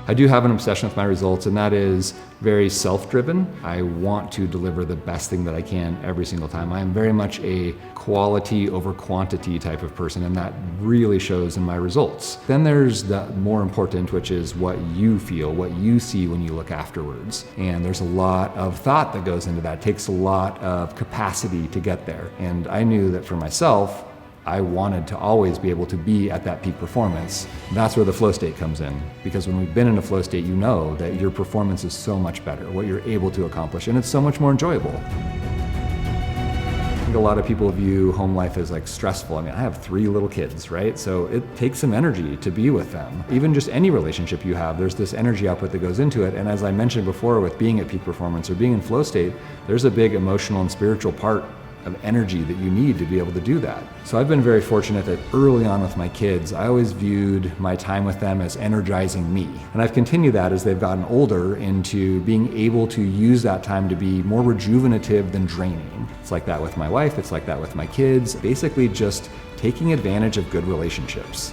I do have an obsession with my results, and that is very self-driven. I want to deliver the best thing that I can every single time. I am very much a quality over quantity type of person, and that really shows in my results. Then there's the more important, which is what you feel, what you see when you look afterwards. And there's a lot of thought that goes into that. It takes a lot of capacity to get there. And I knew that for myself, I wanted to always be able to be at that peak performance. That's where the flow state comes in. Because when we've been in a flow state, you know that your performance is so much better, what you're able to accomplish, and it's so much more enjoyable. I think a lot of people view home life as like stressful. I mean, I have 3 little kids, right? So it takes some energy to be with them. Even just any relationship you have, there's this energy output that goes into it. And as I mentioned before, with being at peak performance or being in flow state, there's a big emotional and spiritual part of energy that you need to be able to do that. So I've been very fortunate that early on with my kids, I always viewed my time with them as energizing me. And I've continued that as they've gotten older into being able to use that time to be more rejuvenative than draining. It's like that with my wife, it's like that with my kids, basically just taking advantage of good relationships.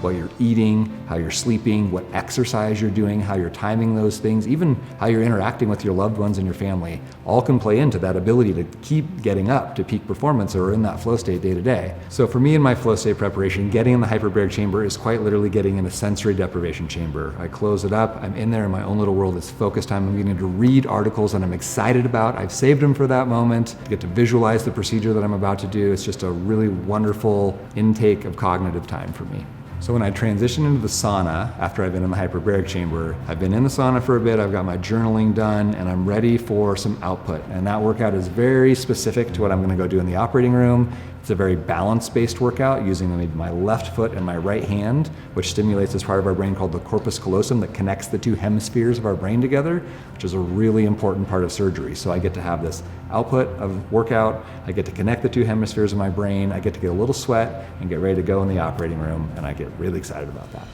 What you're eating, how you're sleeping, what exercise you're doing, how you're timing those things, even how you're interacting with your loved ones and your family, all can play into that ability to keep getting up to peak performance or in that flow state day to day. So for me in my flow state preparation, getting in the hyperbaric chamber is quite literally getting in a sensory deprivation chamber. I close it up, I'm in there in my own little world, it's focus time, I'm getting to read articles that I'm excited about, I've saved them for that moment, I get to visualize the procedure that I'm about to do. It's just a really wonderful intake of cognitive time for me. So when I transition into the sauna, after I've been in the hyperbaric chamber, I've been in the sauna for a bit, I've got my journaling done, and I'm ready for some output. And that workout is very specific to what I'm gonna go do in the operating room. It's a very balance-based workout using my left foot and my right hand, which stimulates this part of our brain called the corpus callosum that connects the 2 hemispheres of our brain together, which is a really important part of surgery. So I get to have this output of workout, I get to connect the 2 hemispheres of my brain, I get to get a little sweat and get ready to go in the operating room, and I get really excited about that.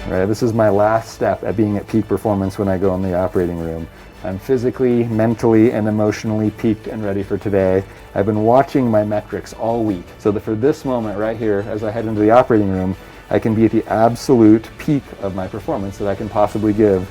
All right, this is my last step at being at peak performance when I go in the operating room. I'm physically, mentally, and emotionally peaked and ready for today. I've been watching my metrics all week, so that for this moment right here, as I head into the operating room, I can be at the absolute peak of my performance that I can possibly give.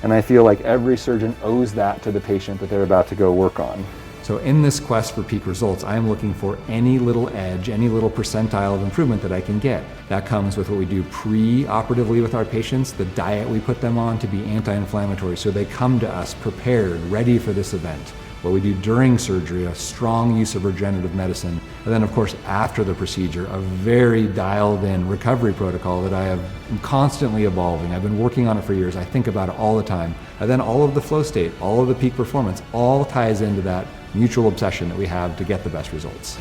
And I feel like every surgeon owes that to the patient that they're about to go work on. So in this quest for peak results, I am looking for any little edge, any little percentile of improvement that I can get. That comes with what we do pre-operatively with our patients, the diet we put them on to be anti-inflammatory, so they come to us prepared, ready for this event. What we do during surgery, a strong use of regenerative medicine. And then of course, after the procedure, a very dialed in recovery protocol that I'm constantly evolving. I've been working on it for years. I think about it all the time. And then all of the flow state, all of the peak performance, all ties into that mutual obsession that we have to get the best results.